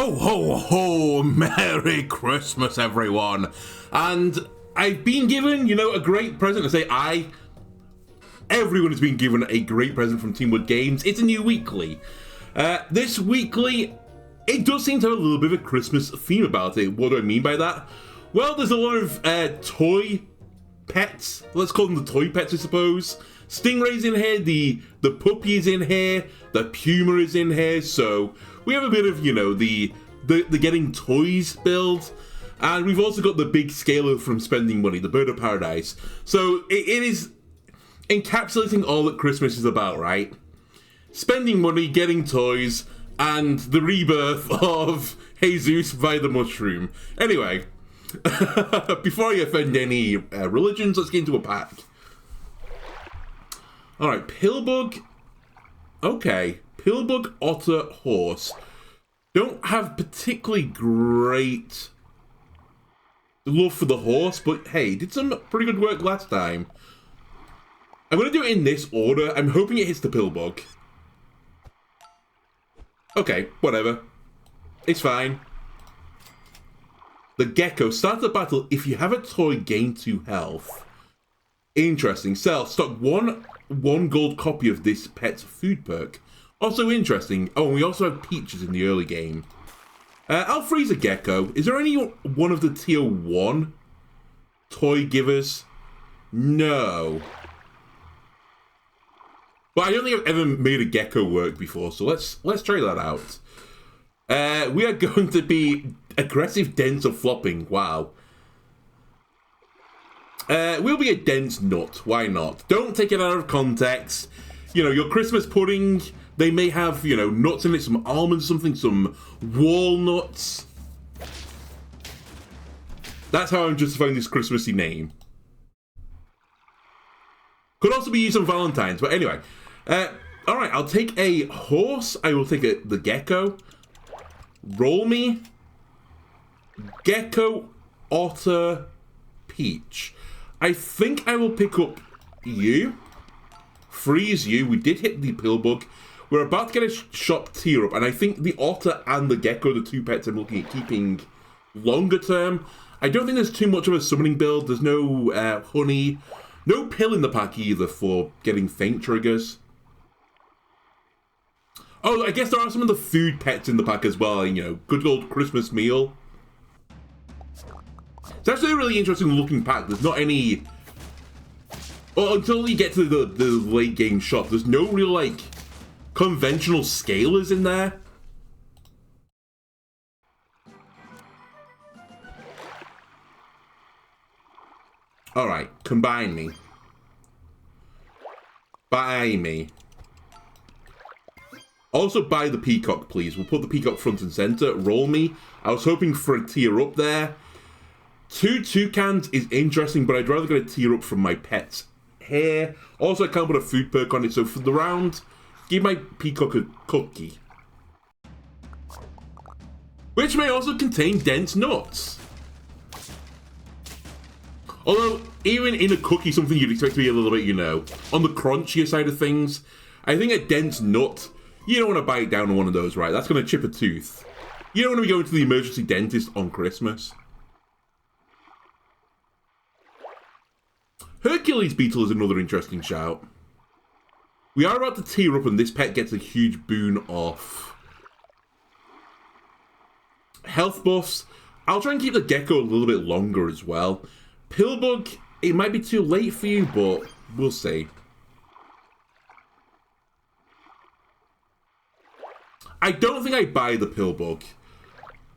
Ho, ho, ho! Merry Christmas, everyone! And I've been given, a great present. Everyone has been given a great present from Teamwood Games. It's a new weekly. This weekly, it does seem to have a little bit of a Christmas theme about it. What do I mean by that? Well, there's a lot of toy pets. Let's call them the toy pets, I suppose. Stingray's in here, the puppy is in here, the puma is in here, so we have a bit of, the getting toys build. And we've also got the big scaler from spending money, the Bird of Paradise. So it is encapsulating all that Christmas is about, right? Spending money, getting toys, and the rebirth of Jesus via the mushroom. Anyway, before I offend any religions, let's get into a pack. Alright, Pillbug. Okay, Pillbug, Otter, Horse. Don't have particularly great love for the horse, but hey, did some pretty good work last time. I'm going to do it in this order. I'm hoping it hits the Pillbug. Okay, whatever. It's fine. The Gecko. Start the battle. If you have a toy, gain 2 health. Interesting. Sell. Stock one gold copy of this pet's food perk. Also interesting. Oh, and we also have peaches in the early game. I'll freeze a Gecko. Is there any one of the tier 1 toy givers? No. But I don't think I've ever made a Gecko work before, so let's try that out. We are going to be aggressive, dense, or flopping. Wow. We'll be a dense nut. Why not? Don't take it out of context. Your Christmas pudding, they may have, nuts in it, some almonds, something, some walnuts. That's how I'm justifying this Christmassy name. Could also be used on Valentine's, but anyway. Alright, I'll take a horse. I will take the Gecko. Roll me. Gecko, Otter, Peach. I think I will pick up you. Freeze you. We did hit the Pillbug. We're about to get a shop tier up, and I think the Otter and the Gecko, the 2 pets I'm looking at keeping longer term. I don't think there's too much of a summoning build. There's no honey. No pill in the pack either for getting faint triggers. Oh, I guess there are some of the food pets in the pack as well. Good old Christmas meal. It's actually a really interesting looking pack. There's not any... Well, until you get to the late game shop, there's no real, conventional scalers in there. Alright, combine me. Buy me. Also buy the peacock, please. We'll put the peacock front and center. Roll me. I was hoping for a tier up there. 2 toucans is interesting, but I'd rather get a tier up from my pet's hair. Also, I can't put a food perk on it, so for the round, give my peacock a cookie. Which may also contain dense nuts. Although, even in a cookie, something you'd expect to be a little bit, on the crunchier side of things. I think a dense nut, you don't want to bite down on one of those, right? That's going to chip a tooth. You don't want to be going to the emergency dentist on Christmas. Hercules Beetle is another interesting shout. We are about to tier up, and this pet gets a huge boon off health buffs. I'll try and keep the Gecko a little bit longer as well. Pillbug, it might be too late for you, but we'll see. I don't think I buy the Pillbug.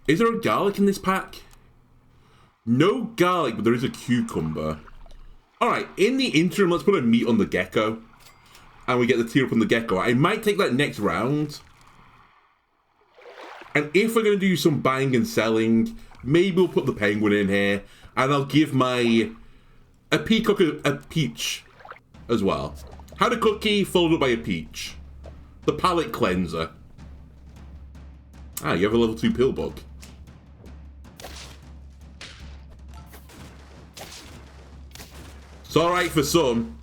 Is there a garlic in this pack? No garlic, but there is a cucumber. Alright, in the interim, let's put a meat on the Gecko. And we get the tier up on the Gecko. I might take that next round. And if we're going to do some buying and selling, maybe we'll put the penguin in here. And I'll give a peacock a peach as well. Had a cookie followed up by a peach. The palate cleanser. Ah, you have a level 2 Pillbug. It's alright for some.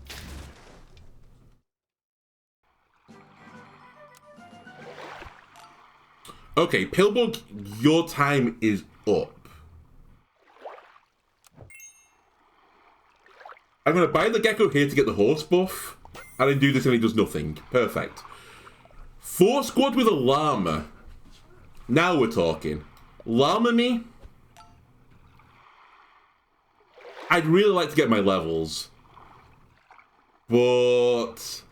Okay, Pillbug, your time is up. I'm going to buy the Gecko here to get the horse buff. And I do this and it does nothing. Perfect. 4 squad with a llama. Now we're talking. Llama me? I'd really like to get my levels. But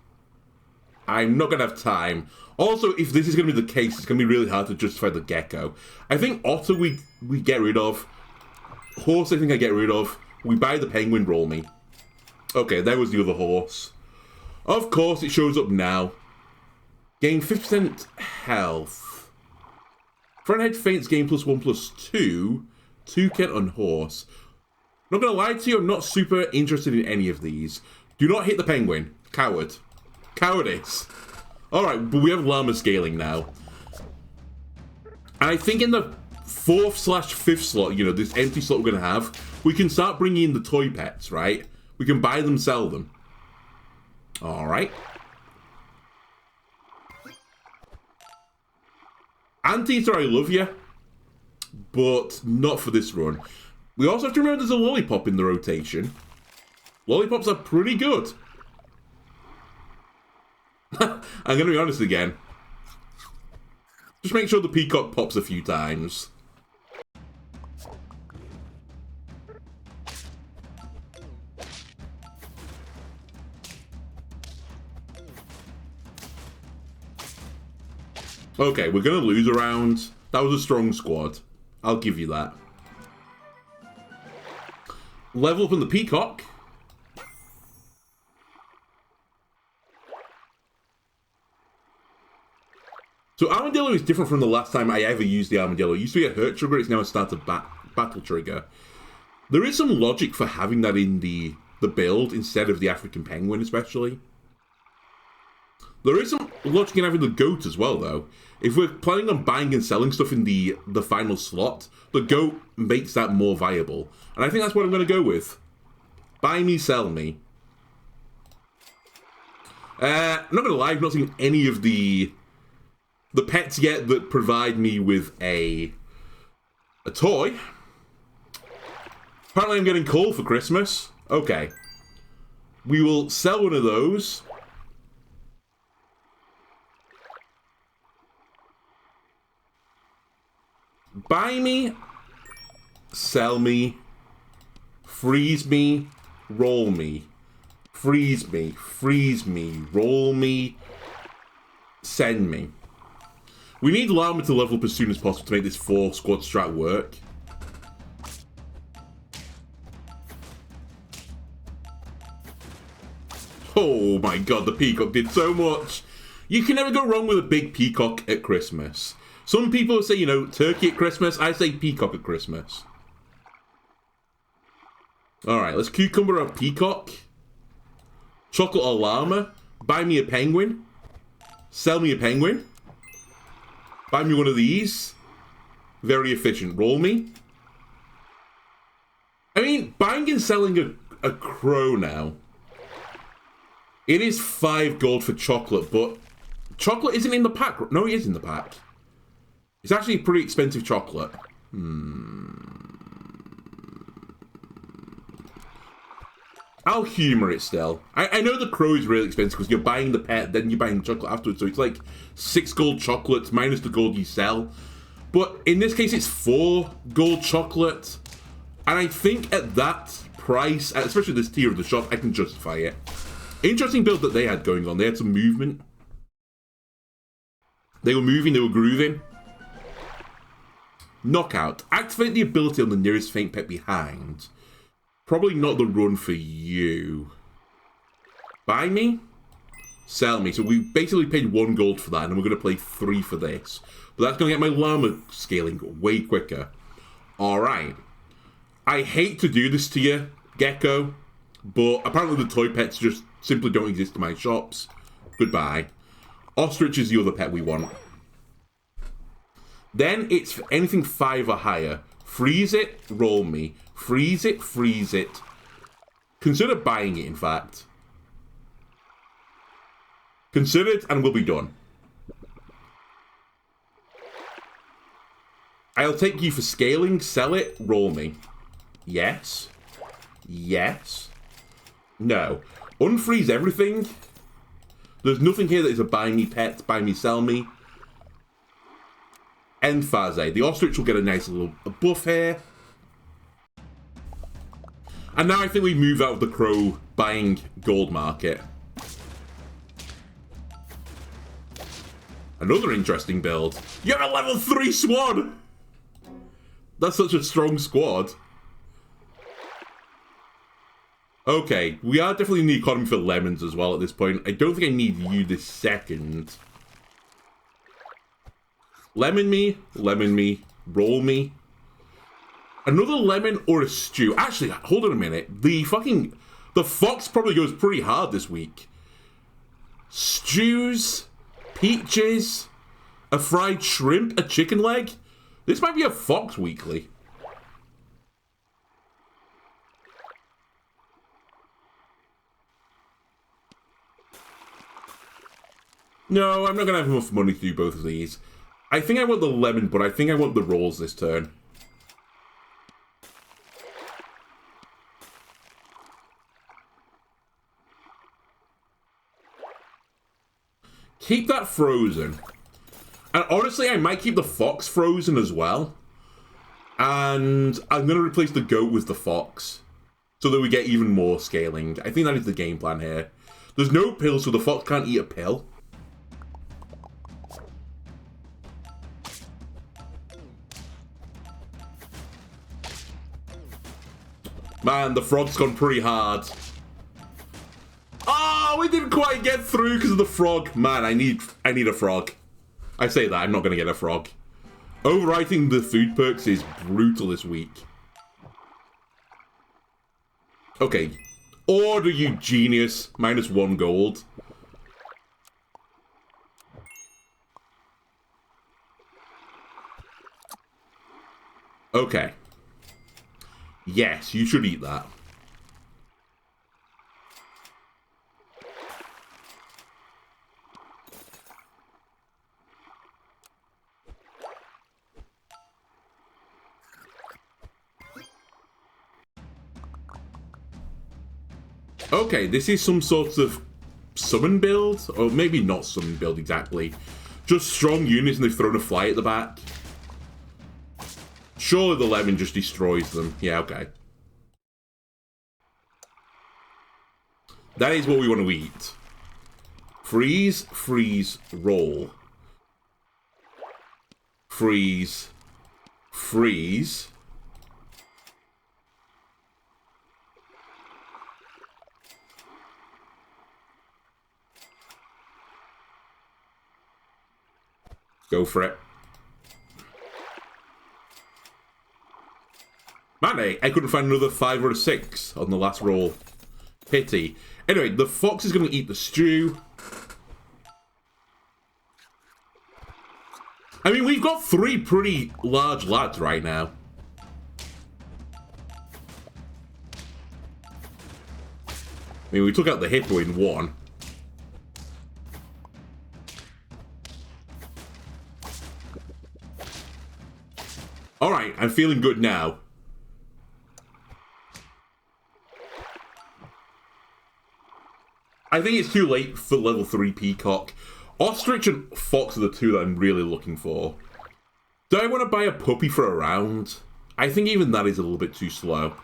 I'm not going to have time. Also, if this is going to be the case, it's going to be really hard to justify the Gecko. I think Otter we get rid of. Horse I think I get rid of. We buy the Penguin, roll me. Okay, there was the other horse. Of course, it shows up now. Gain 50% health. Front head feints gain +1/+2. Toucan on horse. Not gonna lie to you, I'm not super interested in any of these. Do not hit the Penguin. Coward. Cowardice. Alright, but we have llama scaling now. And I think in the 4th/5th slot, you know, this empty slot we're gonna have, we can start bringing in the toy pets, right? We can buy them, sell them. Alright. Anteater, I love you. But not for this run. We also have to remember there's a Lollipop in the rotation. Lollipops are pretty good. I'm going to be honest again. Just make sure the Peacock pops a few times. Okay, we're going to lose a round. That was a strong squad. I'll give you that. Level up in the Peacock. So Armadillo is different from the last time I ever used the Armadillo. It used to be a hurt trigger, it's now a starter battle trigger. There is some logic for having that in the build instead of the African Penguin, especially. There is some logic in having the goat as well, though. If we're planning on buying and selling stuff in the final slot, the goat makes that more viable. And I think that's what I'm going to go with. Buy me, sell me. I'm not going to lie, I've not seen any of the pets yet that provide me with a toy. Apparently I'm getting coal for Christmas. Okay. We will sell one of those. Buy me, sell me, freeze me, roll me, freeze me, roll me, send me. We need Llama to level up as soon as possible to make this 4 squad strat work. Oh my god, the Peacock did so much. You can never go wrong with a big Peacock at Christmas. Some people say, you know, turkey at Christmas. I say Peacock at Christmas. Alright, let's cucumber a Peacock. Chocolate or llama. Buy me a penguin. Sell me a penguin. Buy me one of these. Very efficient. Roll me. I mean, buying and selling a crow now. It is 5 gold for chocolate, but chocolate isn't in the pack. No, it is in the pack. It's actually pretty expensive chocolate. I'll humor it still. I know the crow is really expensive because you're buying the pet, then you're buying the chocolate afterwards. So it's like 6 gold chocolates minus the gold you sell. But in this case, it's 4 gold chocolate. And I think at that price, especially this tier of the shop, I can justify it. Interesting build that they had going on. They had some movement. They were moving, they were grooving. Knockout. Activate the ability on the nearest faint pet behind. Probably not the run for you. Buy me? Sell me. So we basically paid 1 gold for that, and we're going to play 3 for this. But that's going to get my llama scaling way quicker. Alright. I hate to do this to you, Gecko, but apparently the toy pets just simply don't exist in my shops. Goodbye. Ostrich is the other pet we want. Then it's anything 5 or higher. Freeze it, roll me. Freeze it, freeze it. Consider buying it, in fact. Consider it, and we'll be done. I'll take you for scaling. Sell it. Roll me. Yes. Yes. No. Unfreeze everything. There's nothing here that is a buy me pet, buy me, sell me. End phase. The ostrich will get a nice little buff here. And now I think we move out of the crow buying gold market. Another interesting build. You're a level 3 swan! That's such a strong squad. Okay, we are definitely in the economy for lemons as well at this point. I don't think I need you this second. Lemon me, roll me. Another lemon or a stew. Actually, hold on a minute. The fox probably goes pretty hard this week. Stews, peaches, a fried shrimp, a chicken leg. This might be a fox weekly. No, I'm not going to have enough money to do both of these. I think I want the lemon, but I think I want the rolls this turn. Keep that frozen. And honestly, I might keep the fox frozen as well. And I'm going to replace the goat with the fox. So that we get even more scaling. I think that is the game plan here. There's no pill, so the fox can't eat a pill. Man, the frog's gone pretty hard. Oh, we didn't quite get through because of the frog. Man, I need a frog. I say that, I'm not going to get a frog. Overwriting the food perks is brutal this week. Okay. Order, you genius. -1 gold. Okay. Yes, you should eat that. Okay, this is some sort of summon build, or maybe not summon build exactly. Just strong units and they've thrown a fly at the back. Surely the lemon just destroys them. Yeah, okay. That is what we want to eat. Freeze, freeze, roll. Freeze, freeze. Go for it. Man, I couldn't find another 5 or a 6 on the last roll. Pity. Anyway, the fox is going to eat the stew. I mean, we've got 3 pretty large lads right now. I mean, we took out the hippo in 1. Alright, I'm feeling good now. I think it's too late for level 3 peacock. Ostrich and fox are the 2 that I'm really looking for. Do I want to buy a puppy for a round? I think even that is a little bit too slow.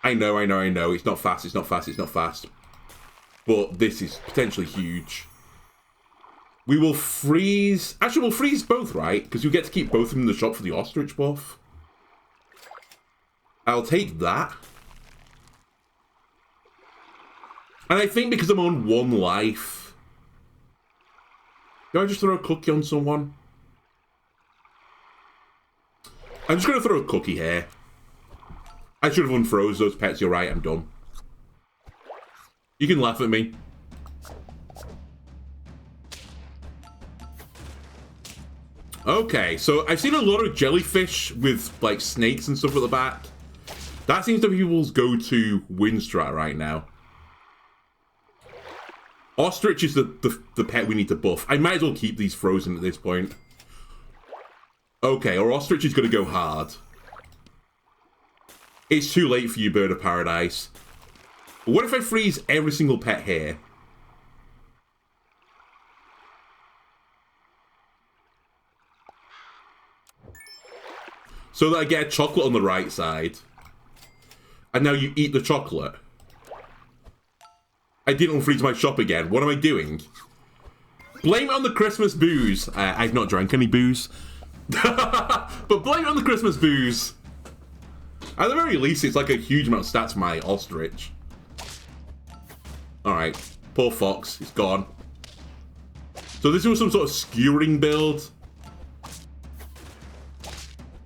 I know. It's not fast, it's not fast. But this is potentially huge. We will freeze... Actually, we'll freeze both, right? Because you get to keep both of them in the shop for the ostrich buff. I'll take that. And I think because I'm on 1 life... Do I just throw a cookie on someone? I'm just going to throw a cookie here. I should have unfroze those pets, you're right, I'm done. You can laugh at me. Okay, so I've seen a lot of jellyfish with, like, snakes and stuff at the back. That seems to be people's go-to win strat right now. Ostrich is the pet we need to buff. I might as well keep these frozen at this point. Okay, our ostrich is going to go hard. It's too late for you, Bird of Paradise. But what if I freeze every single pet here? So that I get a chocolate on the right side. And now you eat the chocolate. I didn't unfreeze my shop again. What am I doing? Blame it on the Christmas booze. I've not drank any booze. But blame it on the Christmas booze. At the very least, it's like a huge amount of stats for my ostrich. Alright. Poor fox. It's gone. So this was some sort of skewering build.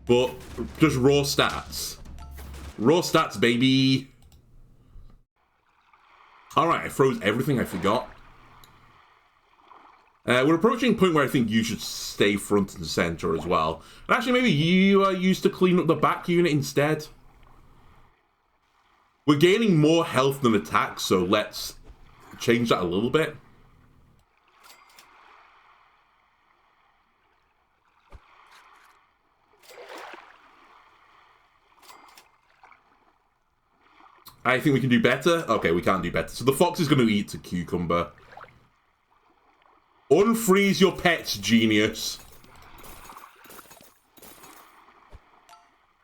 But just raw stats. Raw stats, baby. Alright, I froze everything I forgot. We're approaching a point where I think you should stay front and center as well. And actually, maybe you are used to clean up the back unit instead. We're gaining more health than attack, so let's change that a little bit. I think we can do better. Okay, we can't do better. So the fox is going to eat a cucumber. Unfreeze your pets, genius.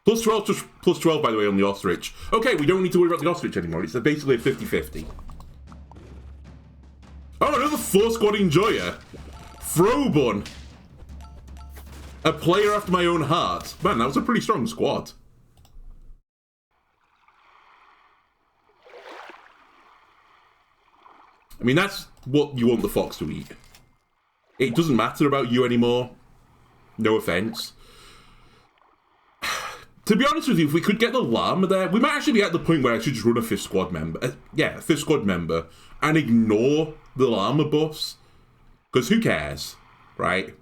Plus 12, plus 12, by the way, on the ostrich. Okay, we don't need to worry about the ostrich anymore. It's basically a 50-50. Oh, another 4-squad enjoyer. Frobun. A player after my own heart. Man, that was a pretty strong squad. I mean, that's what you want the fox to eat. It doesn't matter about you anymore. No offense. To be honest with you, if we could get the llama there, we might actually be at the point where I should just run a 5th squad member. Yeah, a 5th squad member. And ignore the llama buffs. Because who cares, right?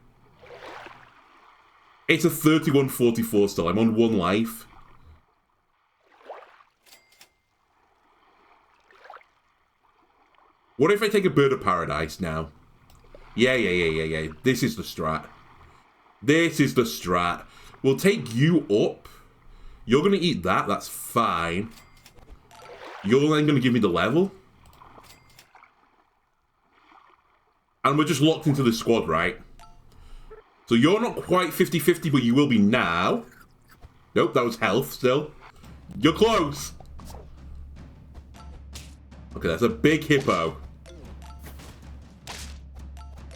It's a 31-44 still. I'm on 1 life. What if I take a Bird of Paradise now? Yeah. This is the strat. This is the strat. We'll take you up. You're going to eat that. That's fine. You're then going to give me the level. And we're just locked into the squad, right? So you're not quite 50-50, but you will be now. Nope, that was health still. You're close. Okay, that's a big hippo.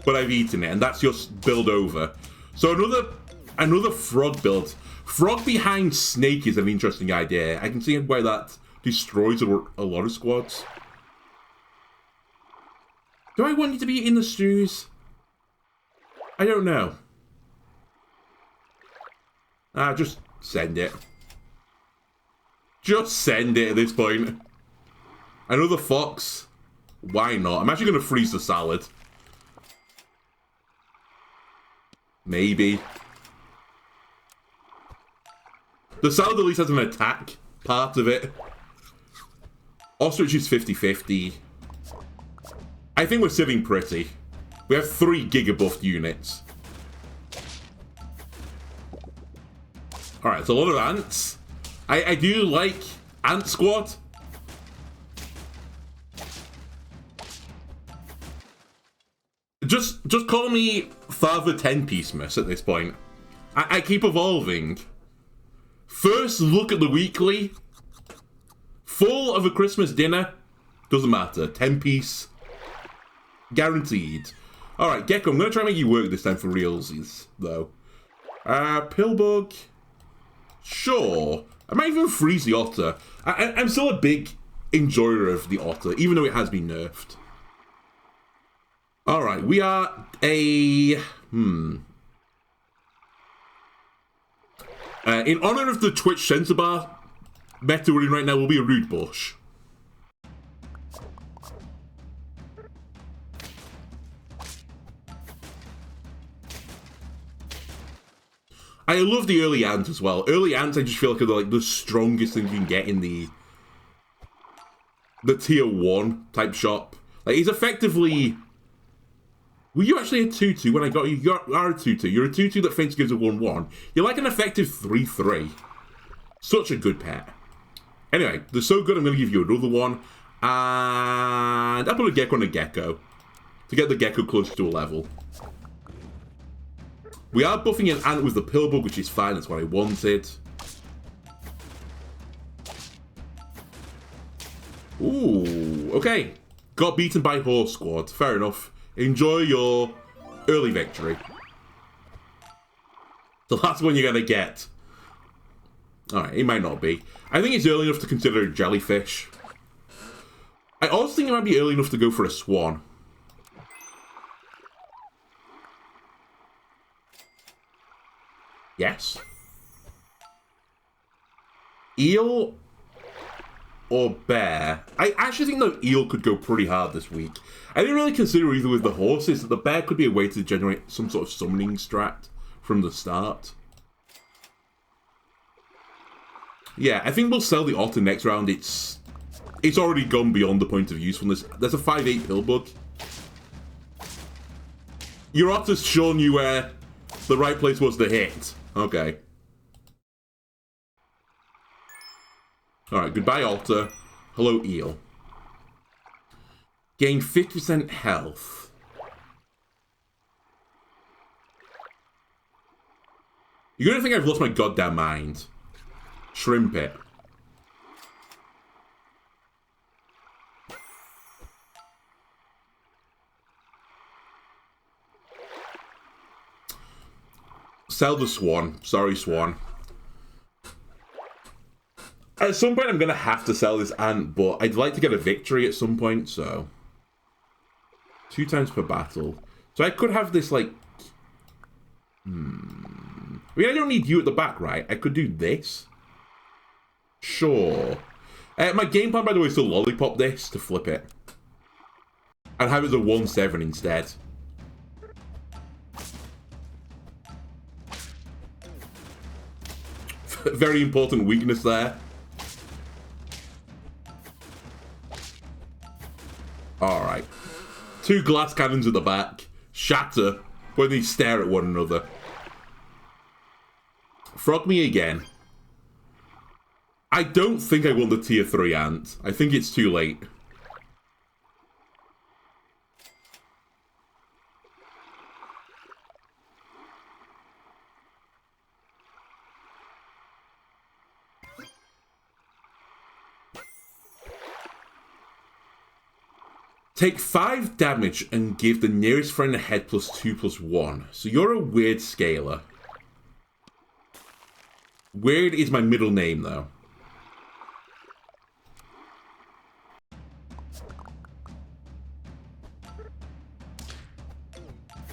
But I've eaten it, and that's your build over. So another frog build. Frog behind snake is an interesting idea. I can see why that destroys a lot of squads. Do I want you to be in the stews? I don't know. Just send it. Just send it at this point. Another fox. Why not? I'm actually going to freeze the salad. Maybe. The salad at least has an attack part of it. Ostrich is 50-50. I think we're sitting pretty. We have 3 giga-buffed units. Alright, it's a lot of ants. I do like Ant Squad. Just call me Father 10-Piecemas at this point. I keep evolving. First look at the weekly. Full of a Christmas dinner. Doesn't matter. 10-piece. Guaranteed. Alright, Gecko, I'm going to try and make you work this time for realsies, though. Pillbug. Sure. I might even freeze the otter. I'm still a big enjoyer of the otter, even though it has been nerfed. Alright, we are a... in honor of the Twitch censor bar meta we're in right now, will be a Rude Bush. I love the early ant as well. Early ants, I just feel like are the strongest thing you can get in the tier 1 type shop. Like, he's effectively... Were you actually a 2-2 when I got you? You are a 2-2. You're a 2-2 that feints gives a 1-1. You're like an effective 3-3. Such a good pet. Anyway, they're so good, I'm going to give you another one. And I'll put a gecko on a gecko. To get the gecko closer to a level. We are buffing an ant with the pillbug, which is fine. That's what I wanted. Ooh, okay. Got beaten by Horse Squad. Fair enough. Enjoy your early victory. The last one you're going to get. Alright, it might not be. I think it's early enough to consider a jellyfish. I also think it might be early enough to go for a swan. Yes. Eel or bear? I actually think the eel could go pretty hard this week. I didn't really consider either with the horses that the bear could be a way to generate some sort of summoning strat from the start. Yeah, I think we'll sell the otter next round. It's already gone beyond the point of usefulness. There's a 5-8 pillbug. Your otter's shown you where the right place was to hit. Okay. Alright, goodbye otter. Hello eel. Gain 50% health. You're gonna think I've lost my goddamn mind. Shrimp it. Sell the swan. Sorry, swan. At some point, I'm going to have to sell this ant, but I'd like to get a victory at some point, so... 2 times per battle. So I could have this, like... I mean, I don't need you at the back, right? I could do this. Sure. My game plan, by the way, is to lollipop this to flip it. And have it as a 1-7 instead. Very important weakness there. Alright. 2 glass cannons at the back. Shatter when they stare at one another. Frog me again. I don't think I want the tier 3 ant. I think it's too late. Take 5 damage and give the nearest friend a head +2/+1. So you're a weird scaler. Weird is my middle name, though.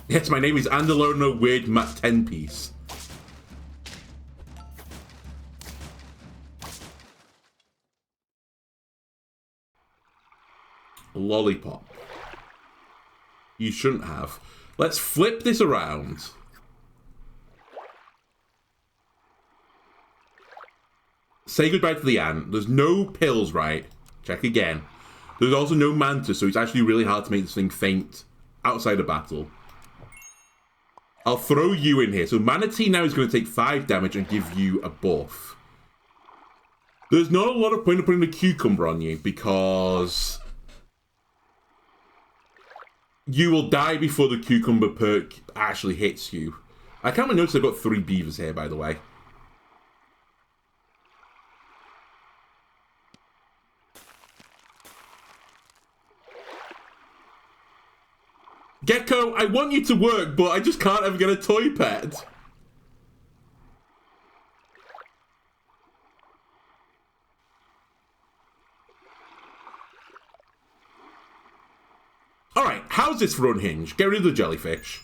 Yes, my name is Andalona Weird Matt 10-piece. Lollipop. You shouldn't have. Let's flip this around. Say goodbye to the ant. There's no pills, right? Check again. There's also no mantis, so it's actually really hard to make this thing faint outside of battle. I'll throw you in here. So Manatee now is going to take 5 damage and give you a buff. There's not a lot of point of putting a cucumber on you because you will die before the cucumber perk actually hits you. I can't notice I've got 3 beavers here, by the way. Gecko, I want you to work, but I just can't ever get a toy pet. Alright, how's this for unhinged? Get rid of the jellyfish.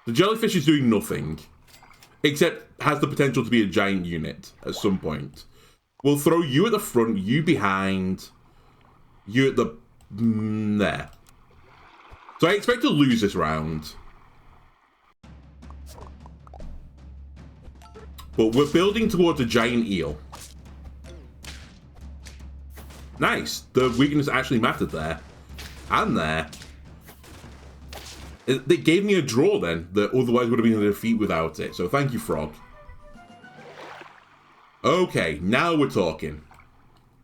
The jellyfish is doing nothing. Except has the potential to be a giant unit at some point. We'll throw you at the front, you behind... You at the... there. So I expect to lose this round. But we're building towards a giant eel. Nice. The weakness actually mattered there. And there. They gave me a draw then, that otherwise would have been a defeat without it. So thank you, Frog. Okay, now we're talking.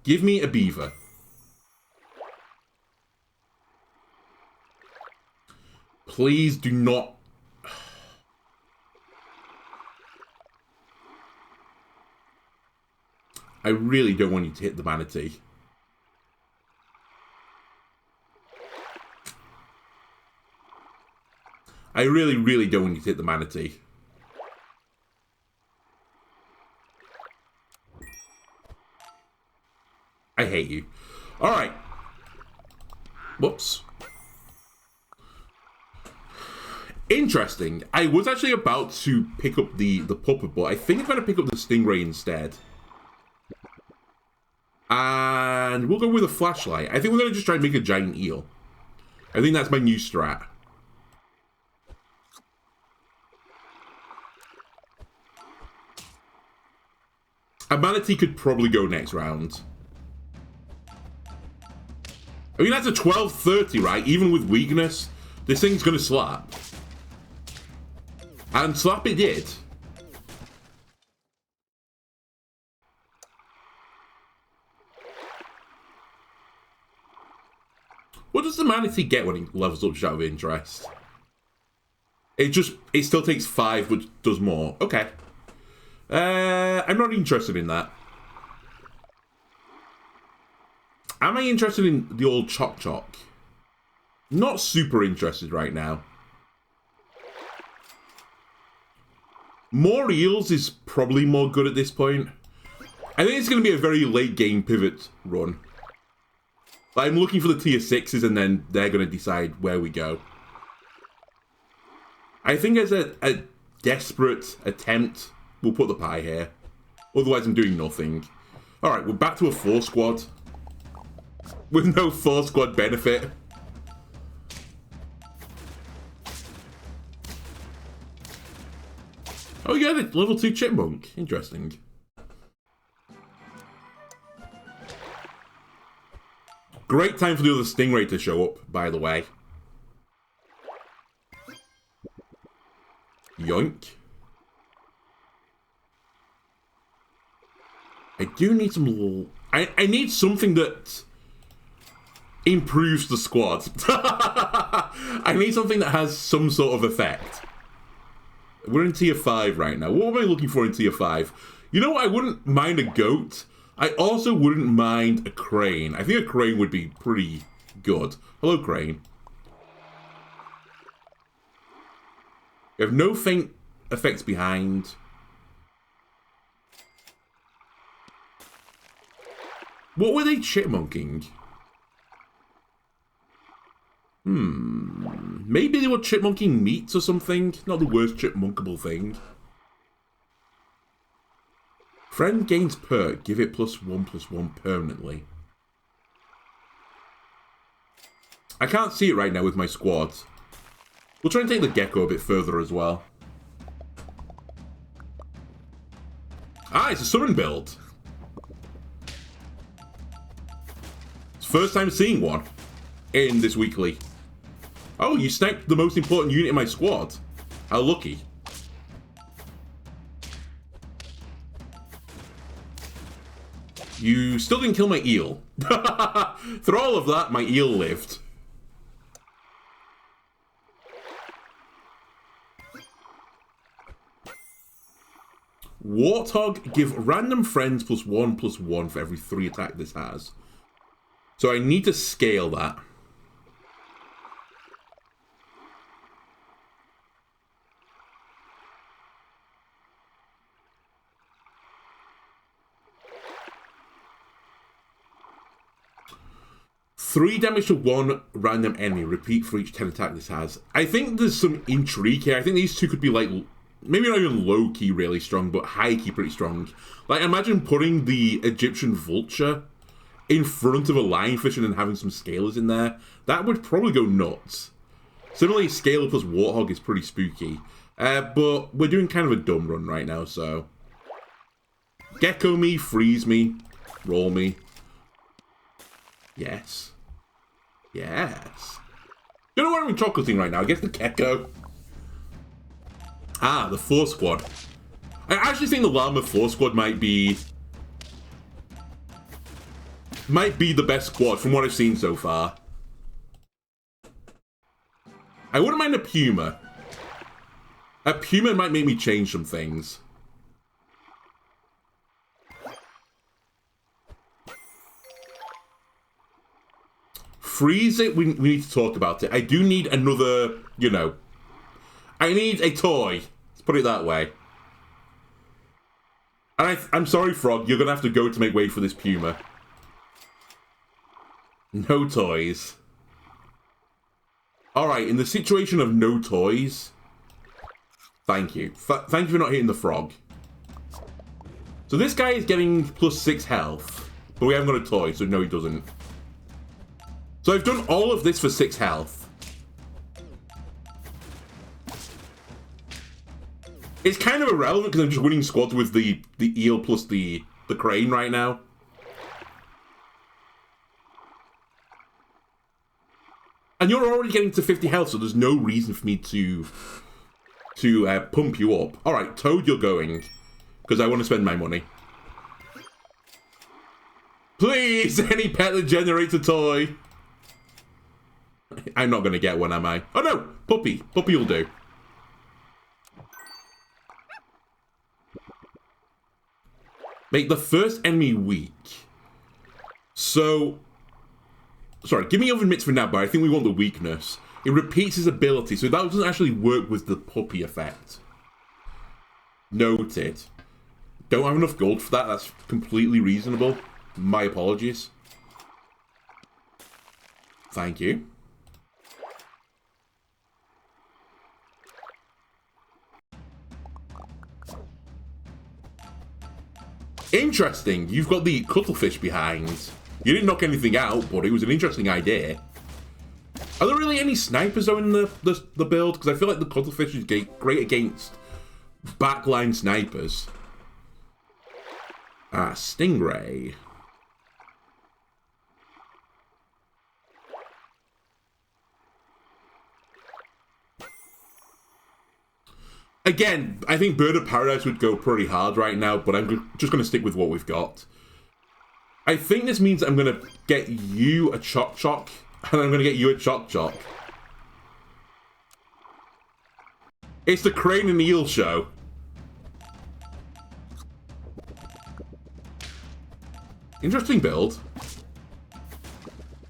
Give me a beaver. Please do not... I really don't want you to hit the manatee. I really, really don't want you to hit the manatee. I hate you. Alright. Whoops. Interesting. I was actually about to pick up the puppet, but I think I'm going to pick up the stingray instead. And we'll go with a flashlight. I think we're going to just try and make a giant eel. I think that's my new strat. A manatee could probably go next round. I mean, that's a 12-30, right? Even with weakness, this thing's going to slap. And slap it did. What does the manatee get when he levels up, out of interest? It still takes 5, but does more. Okay. I'm not interested in that. Am I interested in the old Chok Chok? Not super interested right now. More eels is probably more good at this point. I think it's going to be a very late game pivot run. I'm looking for the tier 6s and then they're going to decide where we go. I think as a desperate attempt, we'll put the pie here. Otherwise, I'm doing nothing. Alright, we're back to a 4 squad. With no 4 squad benefit. Oh yeah, the level 2 chipmunk. Interesting. Great time for the other stingray to show up, by the way. Yoink. I do need some... I need something that improves the squad. I need something that has some sort of effect. We're in tier 5 right now. What am I looking for in tier 5? You know what? I wouldn't mind a goat. I also wouldn't mind a crane. I think a crane would be pretty good. Hello, crane. You have no faint effects behind. What were they chipmunking? Maybe they were chipmunking meats or something. Not the worst chipmunkable thing. Friend gains perk. Give it +1/+1 permanently. I can't see it right now with my squad. We'll try and take the gecko a bit further as well. Ah, it's a summon build. It's first time seeing one in this weekly. Oh, you sniped the most important unit in my squad. How lucky. You still didn't kill my eel. Through all of that, my eel lived. Warthog, give random friends +1/+1 for every 3 attack this has. So I need to scale that. Three damage to 1 random enemy. Repeat for each 10 attack this has. I think there's some intrigue here. I think these two could be like, maybe not even low-key really strong, but high-key pretty strong. Like, imagine putting the Egyptian vulture in front of a lionfish and then having some scalers in there. That would probably go nuts. Similarly, scaler plus warthog is pretty spooky. But we're doing kind of a dumb run right now, so... Gecko me, freeze me, roll me. Yes. Yes. Don't know what I'm chocolating right now. I guess the Keko. Ah, the 4 squad. I actually think the Llama 4 squad might be the best squad from what I've seen so far. I wouldn't mind a Puma. A Puma might make me change some things. Freeze it, we need to talk about it. I do need another, you know. I need a toy. Let's put it that way. And I'm sorry, Frog, you're going to have to go to make way for this Puma. No toys. Alright, in the situation of no toys, thank you. Thank you for not hitting the frog. So this guy is getting +6 health, but we haven't got a toy, so no, he doesn't. So I've done all of this for 6 health. It's kind of irrelevant because I'm just winning squads with the eel plus the crane right now. And you're already getting to 50 health, so there's no reason for me to pump you up. Alright, Toad, you're going. Because I want to spend my money. Please, any pet that generates a toy. I'm not going to get one, am I? Oh no, Puppy. Puppy will do. Make the first enemy weak. So... Sorry, give me oven mitts for now, but I think we want the weakness. It repeats his ability, so that doesn't actually work with the puppy effect. Noted. Don't have enough gold for that, that's completely reasonable. My apologies. Thank you. Interesting, you've got the cuttlefish behind. You didn't knock anything out, but it was an interesting idea. Are there really any snipers though in the build? Because I feel like the cuttlefish is great against backline snipers. Ah, Stingray. Again, I think Bird of Paradise would go pretty hard right now, but I'm just going to stick with what we've got. I think this means I'm going to get you a Chok Chok, and I'm going to get you a Chok Chok. It's the Crane and Eel show. Interesting build.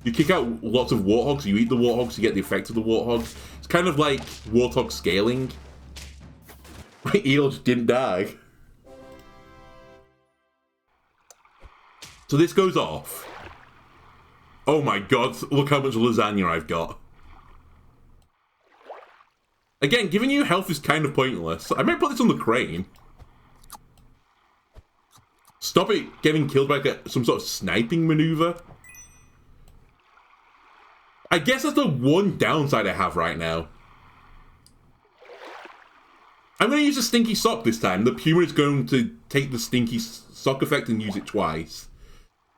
You kick out lots of Warthogs, you eat the Warthogs, you get the effect of the Warthog. It's kind of like Warthog scaling. My eel just didn't die. So this goes off. Oh my god, look how much lasagna I've got. Again, giving you health is kind of pointless. I might put this on the Crane. Stop it getting killed by some sort of sniping maneuver. I guess that's the one downside I have right now. I'm going to use a Stinky Sock this time. The Puma is going to take the Stinky Sock effect and use it twice.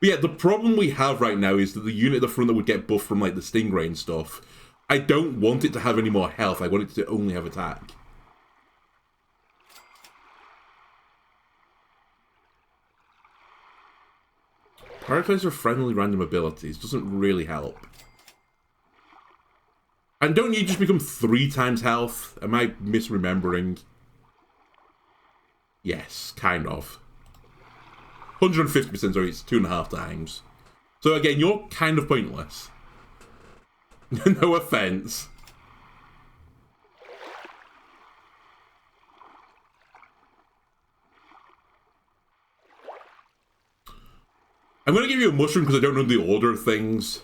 But yeah, the problem we have right now is that the unit at the front that would get buffed from like the Stingray and stuff, I don't want it to have any more health. I want it to only have attack. Prioritize your friendly random abilities. Doesn't really help. And don't you just become 3 times health? Am I misremembering? Yes, kind of. 150%, sorry, it's 2.5 times. So again, you're kind of pointless. No offense. I'm going to give you a mushroom because I don't know the order of things.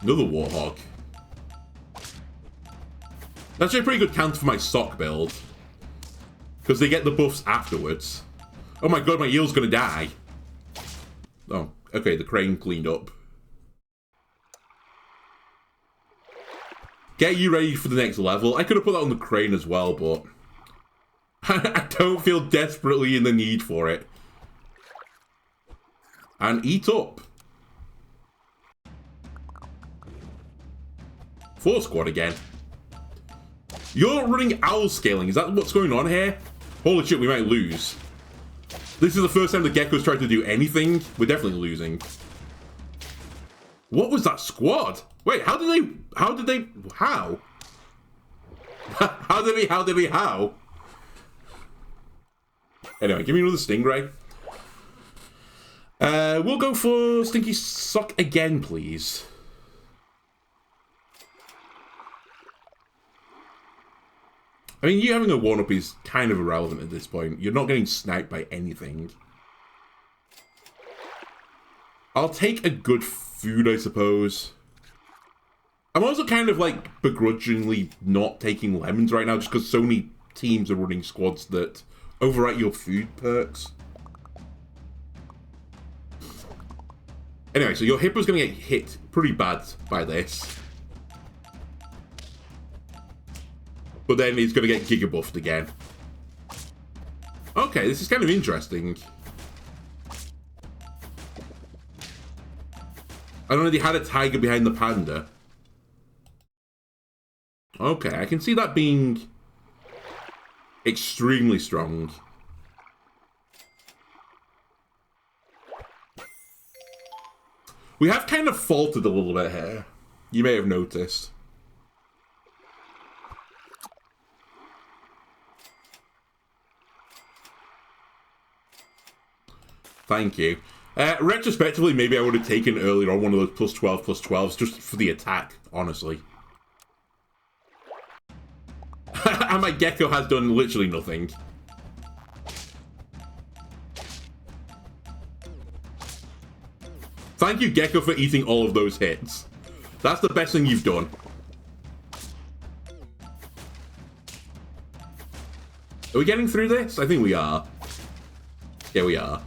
Another Warhog. That's actually a pretty good counter for my sock build. Because they get the buffs afterwards. Oh my god, my eel's gonna die. Oh, okay, the Crane cleaned up. Get you ready for the next level. I could have put that on the crane as well, but I don't feel desperately in the need for it. And eat up. 4 squad again. You're running owl scaling. Is that what's going on here? Holy shit, we might lose. This is the first time the Gekko's tried to do anything. We're definitely losing. What was that squad? Wait, how? How? How did we, how? Anyway, give me another Stingray. We'll go for Stinky Sock again, please. I mean, you having a 1-up is kind of irrelevant at this point. You're not getting sniped by anything. I'll take a good food, I suppose. I'm also kind of, like, begrudgingly not taking lemons right now just because so many teams are running squads that overwrite your food perks. Anyway, so your Hippo's going to get hit pretty bad by this. But then he's going to get Giga buffed again. Okay, this is kind of interesting. I don't know, they had a tiger behind the panda. Okay, I can see that being extremely strong. We have kind of faltered a little bit here. You may have noticed. Thank you. Retrospectively, maybe I would have taken earlier on one of those +12/+12s just for the attack, honestly. And my Gekko has done literally nothing. Thank you, Gekko, for eating all of those hits. That's the best thing you've done. Are we getting through this? I think we are. Yeah, we are.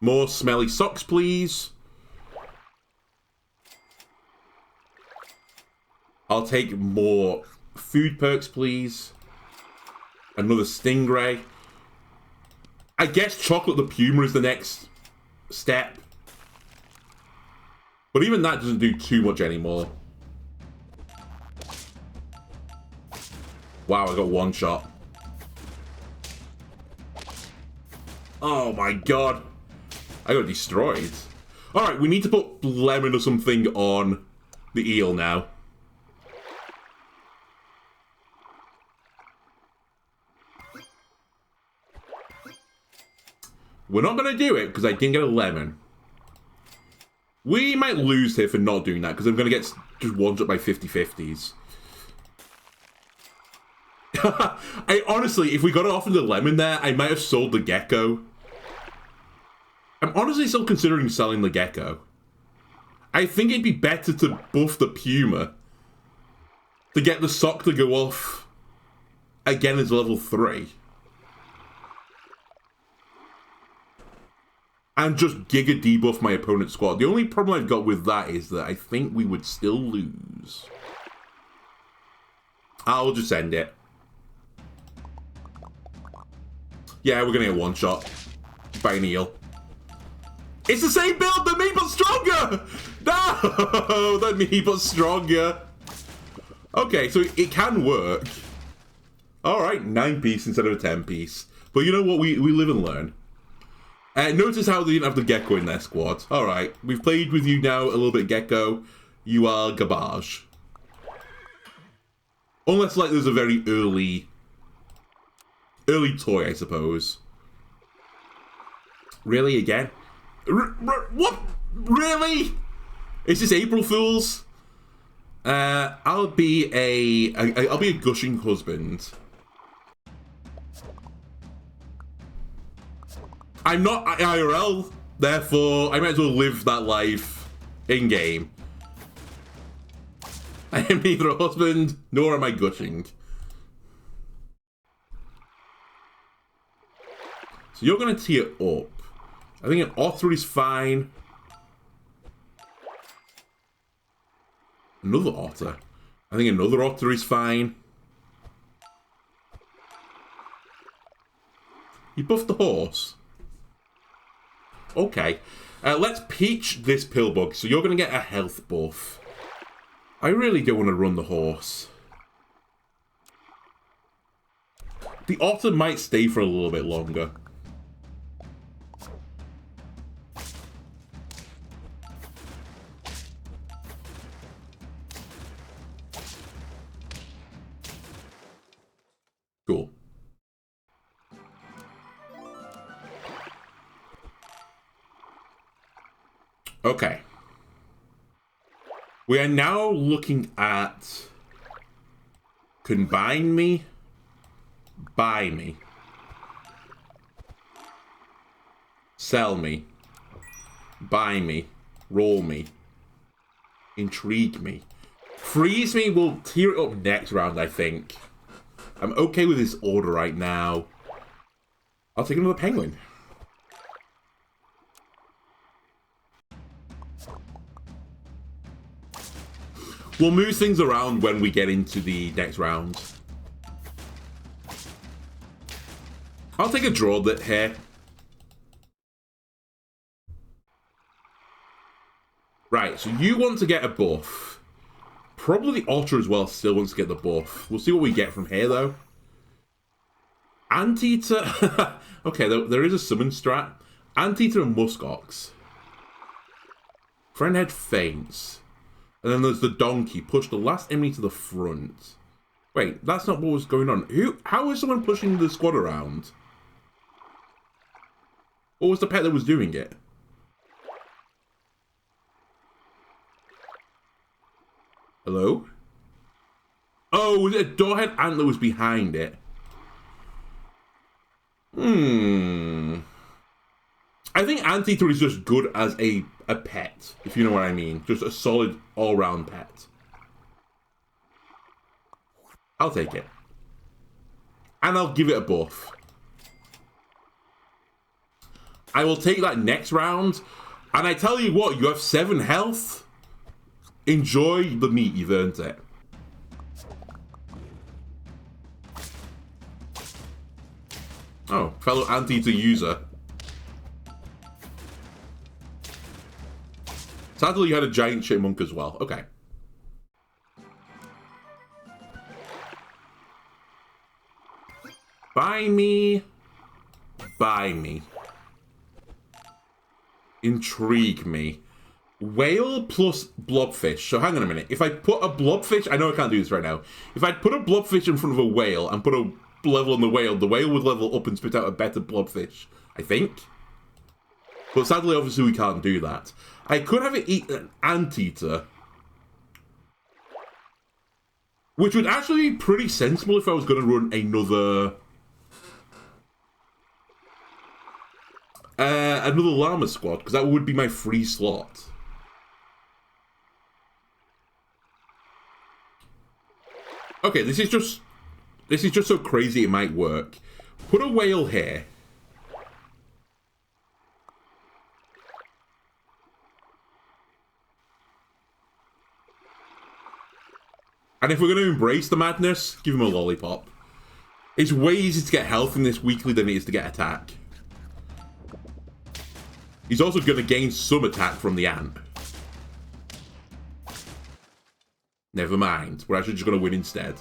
More smelly socks, please. I'll take more food perks, please. Another Stingray. I guess Chocolate the Puma is the next step. But even that doesn't do too much anymore. Wow, I got one shot. Oh my god. I got destroyed. Alright, we need to put lemon or something on the eel now. We're not going to do it because I didn't get a lemon. We might lose here for not doing that because I'm going to get just one-shot by 50/50s. I honestly, if we got off with the lemon there, I might have sold the Gekko. I'm honestly still considering selling the Gekko. I think it'd be better to buff the Puma to get the sock to go off again as level 3. And just Giga debuff my opponent's squad. The only problem I've got with that is that I think we would still lose. I'll just end it. Yeah, we're going to get one shot by an eel. It's the same build, than me but stronger! No, than me but stronger. Okay, so it can work. Alright, 9-piece instead of a 10-piece. But you know what, we live and learn. Notice how they didn't have the Gekko in their squad. Alright, we've played with you now a little bit, Gekko. You are garbage. Unless, like, there's a very early toy, I suppose. Really, again? What? Really? Is this April Fool's? I'll be a gushing husband. I'm not IRL, therefore I might as well live that life in game. I am neither a husband nor am I gushing. So you're gonna tee it up. I think an otter is fine. Another otter. I think another otter is fine. You buffed the horse. Okay. Let's peach this pillbug. So you're going to get a health buff. I really don't want to run the horse. The otter might stay for a little bit longer. Cool. Okay. We are now looking at combine me, buy me, sell me, buy me, roll me, intrigue me. Freeze me, we'll tear it up next round, I think. I'm okay with this order right now. I'll take another penguin. We'll move things around when we get into the next round. I'll take a draw that here. Right, so you want to get a buff. Probably the otter as well still wants to get the buff. We'll see what we get from here, though. Anteater... okay, there is a summon strat. Anteater and Muskox. Friendhead faints. And then there's the donkey. Push the last enemy to the front. Wait, that's not what was going on. How is someone pushing the squad around? What was the pet that was doing it? Hello? Oh, was it a doorhead ant that was behind it? I think Anteater is just good as a pet, if you know what I mean. Just a solid all-round pet. I'll take it. And I'll give it a buff. I will take that next round. And I tell you what, you have 7 health. Enjoy the meat, you've earned it. Oh, fellow Anteater user. Sadly, you had a giant chipmunk as well. Okay. Buy me. Buy me. Intrigue me. Whale plus blobfish. So hang on a minute. If I put a blobfish... I know I can't do this right now. If I put a blobfish in front of a whale and put a level on the whale would level up and spit out a better blobfish. I think. But sadly, obviously, we can't do that. I could have it eat an anteater. Which would actually be pretty sensible if I was going to run another... another llama squad, because that would be my free slot. Okay, this is just so crazy it might work. Put a whale here. And if we're going to embrace the madness, give him a lollipop. It's way easier to get health in this weekly than it is to get attack. He's also going to gain some attack from the ant. Never mind. We're actually just going to win instead.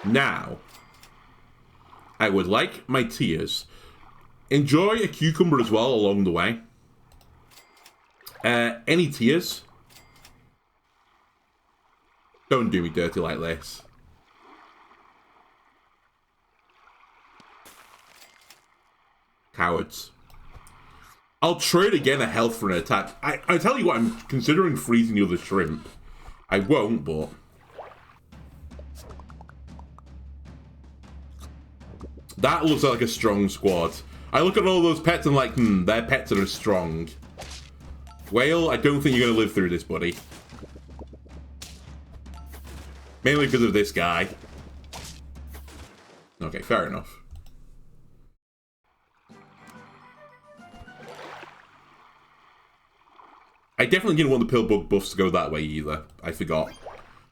Now, I would like my tears. Enjoy a cucumber as well along the way. Any tears? Don't do me dirty like this. Cowards. I'll trade again a health for an attack. I tell you what, I'm considering freezing the other shrimp. I won't, but... That looks like a strong squad. I look at all those pets and like, their pets are strong. Whale, I don't think you're going to live through this, buddy. Mainly because of this guy. Okay, fair enough. I definitely didn't want the Pillbug buffs to go that way either. I forgot.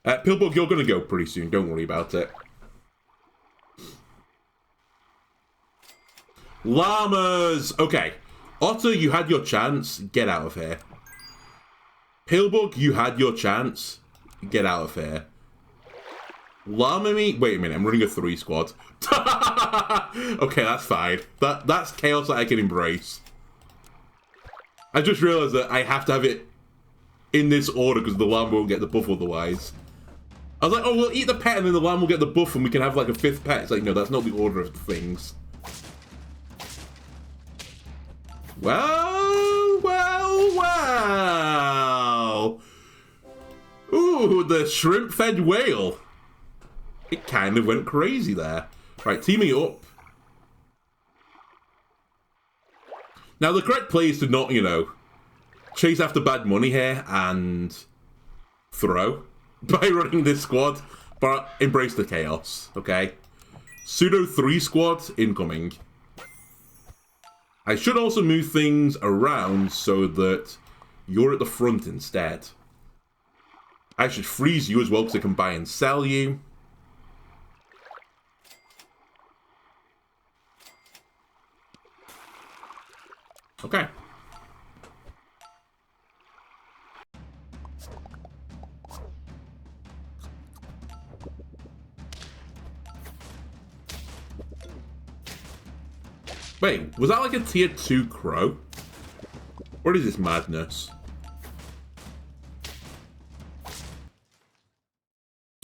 Pillbug, you're going to go pretty soon. Don't worry about it. Llamas! Okay. Otter, you had your chance. Get out of here. Pillbug, you had your chance. Get out of here. Llama meat? Wait a minute, I'm running a 3 squad. Okay, that's fine. That's chaos that I can embrace. I just realized that I have to have it in this order because the llama won't get the buff otherwise. I was like, oh, we'll eat the pet and then the llama will get the buff and we can have like a 5th pet. It's like, no, that's not the order of things. Well, well, well. Ooh, the shrimp-fed whale. It kind of went crazy there. Right, teaming up. Now, the correct play is to not, you know, chase after bad money here and throw by running this squad, but embrace the chaos, okay? Pseudo 3 squad incoming. I should also move things around so that you're at the front instead. I should freeze you as well because I can buy and sell you. Okay. Wait, was that like a tier 2 crow? What is this madness?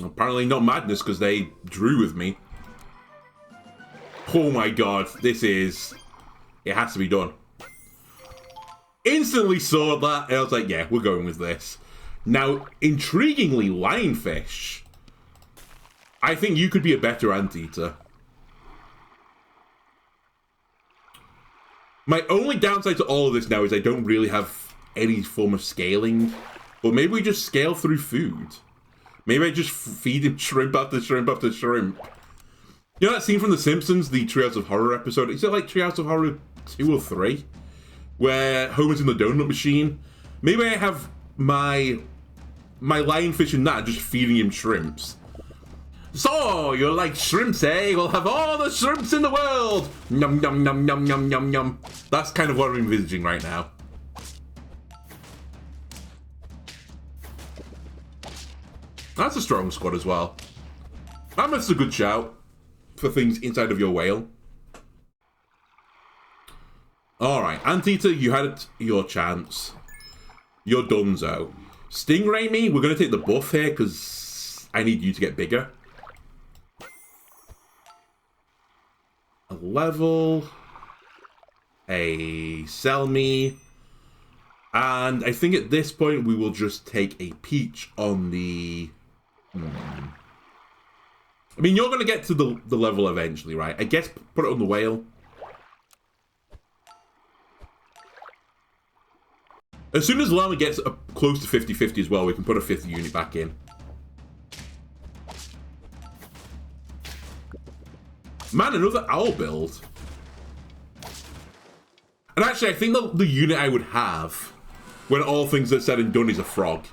Apparently not madness because they drew with me. Oh my god, this is... It has to be done. Instantly saw that, and I was like, yeah, we're going with this. Now, intriguingly, lionfish. I think you could be a better anteater. My only downside to all of this now is I don't really have any form of scaling. But maybe we just scale through food. Maybe I just feed him shrimp after shrimp after shrimp. You know that scene from The Simpsons, the Treehouse of Horror episode? Is it like Treehouse of Horror 2 or 3? Where Homer's in the donut machine. Maybe I have my lionfish in that and just feeding him shrimps. So, you like shrimps, eh? We'll have all the shrimps in the world! Yum, yum, yum, yum, yum, yum, yum. That's kind of what I'm envisaging right now. That's a strong squad as well. Mammoth's a good shout for things inside of your whale. Alright, Anteater, you had your chance. You're donezo. Stingray me, we're going to take the buff here because I need you to get bigger. A level. A sell me. And I think at this point we will just take a peach on the... I mean, you're going to get to the level eventually, right? I guess put it on the whale. As soon as Llama gets close to 50-50 as well, we can put a 5th unit back in. Man, another owl build. And actually, I think the unit I would have, when all things are said and done, is a frog.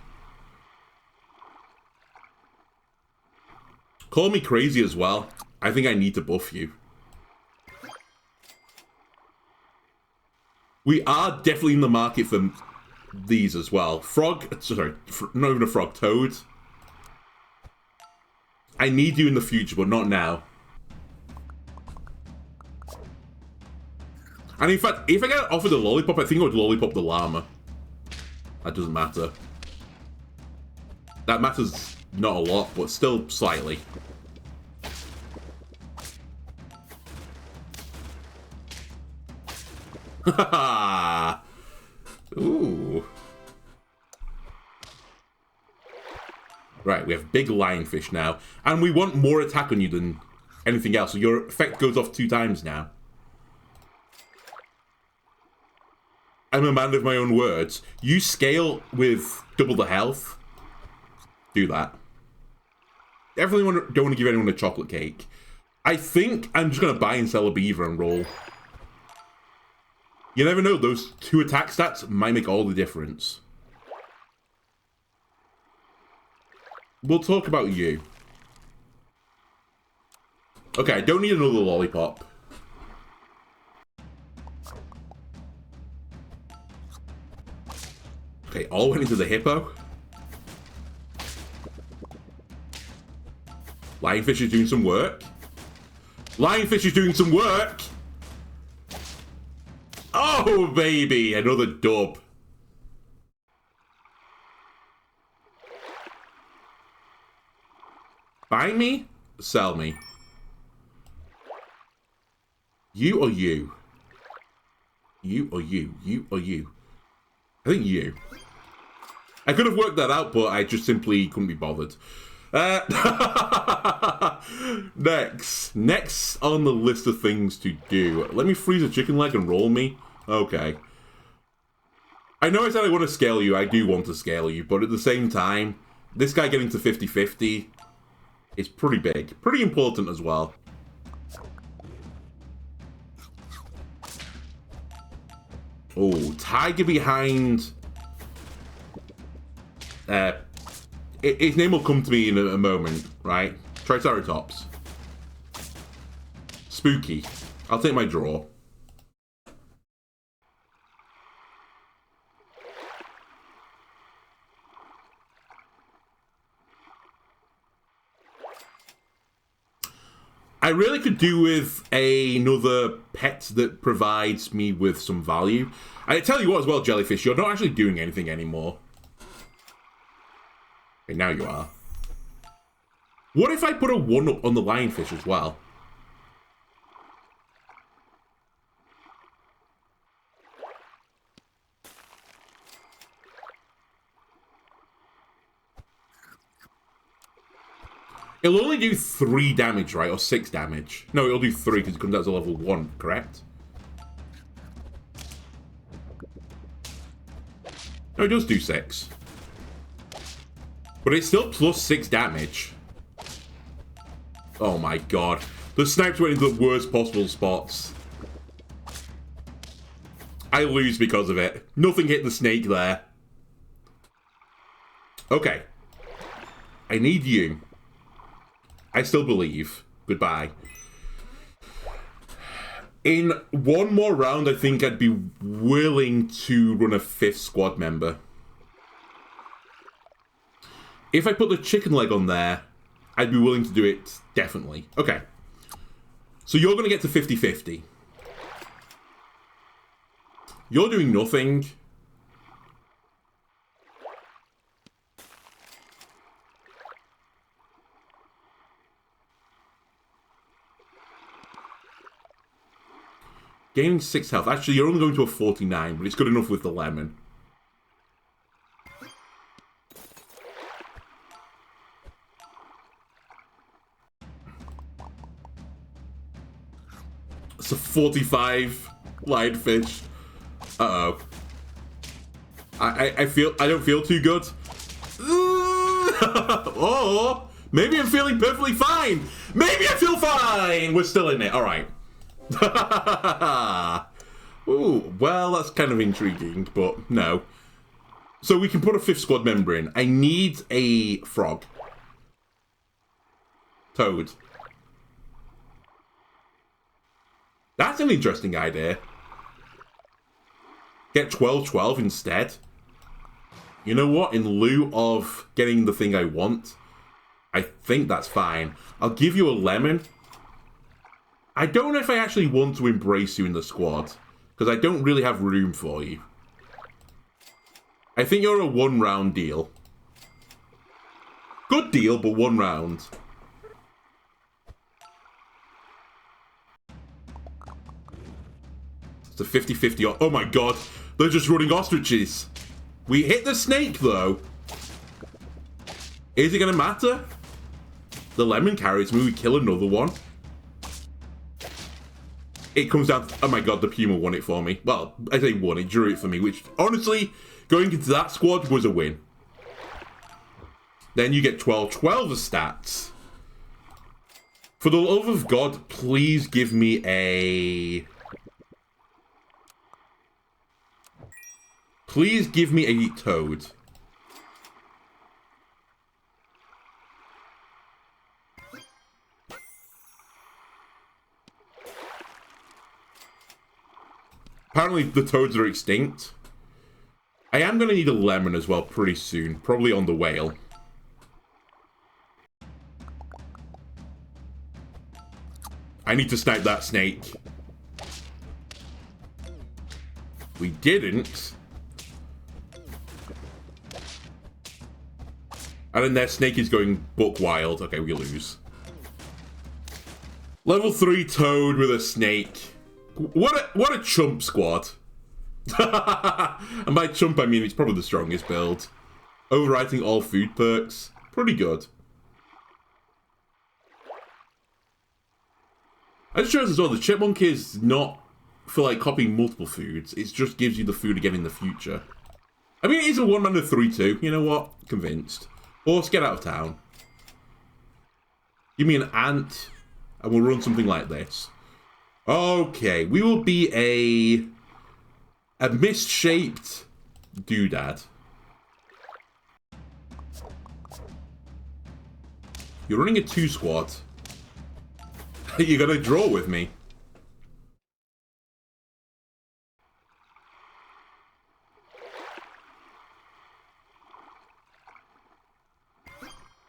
Call me crazy as well. I think I need to buff you. We are definitely in the market for these as well. Frog, sorry, not even a frog, toad. I need you in the future, but not now. And in fact, if I get offered a lollipop, I think I would lollipop the llama. That doesn't matter. That matters not a lot, but still slightly. Haha. Ooh. Right, we have big lionfish now. And we want more attack on you than anything else. So your effect goes off 2 times now. I'm a man of my own words. You scale with double the health. Do that. Definitely don't want to give anyone a chocolate cake. I think I'm just going to buy and sell a beaver and roll. You never know, those 2 attack stats might make all the difference. We'll talk about you. Okay, I don't need another lollipop. Okay, all went into the hippo. Lionfish is doing some work. Lionfish is doing some work! Oh, baby! Another dub. Buy me? Sell me. You or you? You or you? You or you? I think you. I could have worked that out, but I just simply couldn't be bothered. Next on the list of things to do. Let me freeze a chicken leg and roll me. Okay. I know I said I want to scale you. I do want to scale you. But at the same time, this guy getting to 50-50 is pretty big. Pretty important as well. Oh, tiger behind... his name will come to me in a moment, right? Triceratops. Spooky. I'll take my draw. I really could do with another pet that provides me with some value. I tell you what as well, Jellyfish, you're not actually doing anything anymore. Okay, now you are. What if I put a 1-up on the lionfish as well? It'll only do 3 damage, right? Or 6 damage. No, it'll do 3 because it comes out to level 1, correct? No, it does do 6. But it's still plus 6 damage. Oh my god. The snipes went into the worst possible spots. I lose because of it. Nothing hit the snake there. Okay. I need you. I still believe. Goodbye. In one more round, I think I'd be willing to run a 5th squad member. If I put the chicken leg on there, I'd be willing to do it, definitely. Okay. So you're going to get to 50-50. You're doing nothing. Gaining 6 health. Actually, you're only going to a 49, but it's good enough with the lemon. It's a 45 lionfish. Uh-oh. I don't feel too good. Oh, maybe I'm feeling perfectly fine. Maybe I feel fine. We're still in it. All right. Ooh, well, that's kind of intriguing, but no. So we can put a 5th squad member in. I need a frog. Toad. That's an interesting idea. Get 12-12 instead. You know what? In lieu of getting the thing I want, I think that's fine. I'll give you a lemon. I don't know if I actually want to embrace you in the squad, because I don't really have room for you. I think you're a 1-round deal. Good deal, but 1 round. It's a 50-50. Oh my god, they're just running ostriches. We hit the snake, though. Is it going to matter? The lemon carries me, we kill another one. It comes down to, oh my god, the Puma won it for me. Well, I say won, it drew it for me, which, honestly, going into that squad was a win. Then you get 12-12 as stats. For the love of God, please give me a... Please give me a toad. Apparently the toads are extinct. I am going to need a lemon as well pretty soon. Probably on the whale. I need to snipe that snake. We didn't. And then their snake is going buck wild. Okay, we lose. Level 3 toad with a snake. What a chump squad. And by chump I mean it's probably the strongest build. Overwriting all food perks. Pretty good. I just realized as well, the chipmunk is not for like copying multiple foods. It just gives you the food again in the future. I mean, it is a 1 mana 3/2. You know what? Convinced. Horse, get out of town. Give me an ant, and we'll run something like this. Okay, we will be a misshaped doodad. You're running a 2 squad. You're gonna draw with me.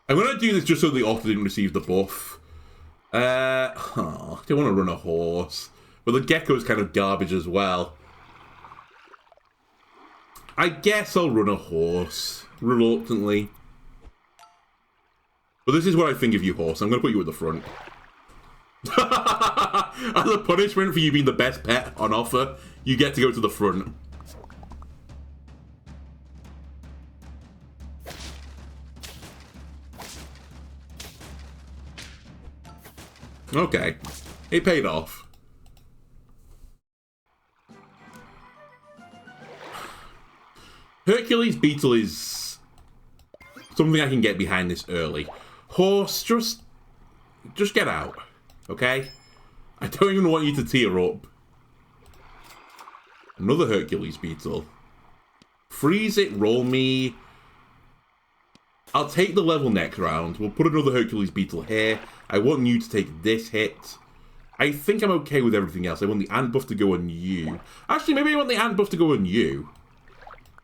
I'm gonna do this just so the otter didn't receive the buff. I don't want to run a horse. But the gecko's kind of garbage as well. I guess I'll run a horse. Reluctantly. But this is what I think of you, horse. I'm gonna put you at the front. As a punishment for you being the best pet on offer, you get to go to the front. Okay. It paid off. Hercules Beetle is something I can get behind this early. Horse, just get out. Okay? I don't even want you to tear up. Another Hercules Beetle. Freeze it, roll me. I'll take the level next round. We'll put another Hercules Beetle here. I want you to take this hit. I think I'm okay with everything else. I want the ant buff to go on you. Actually, maybe I want the ant buff to go on you.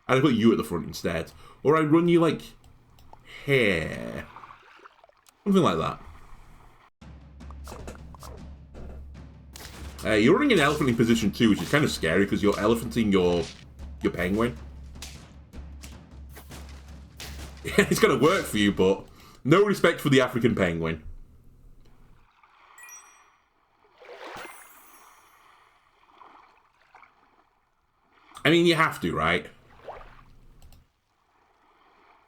And I put you at the front instead. Or I run you, like, here. Something like that. You're running an elephant in position 2, which is kind of scary because you're elephanting your penguin. Yeah, it's going to work for you, but no respect for the African penguin. I mean, you have to, right?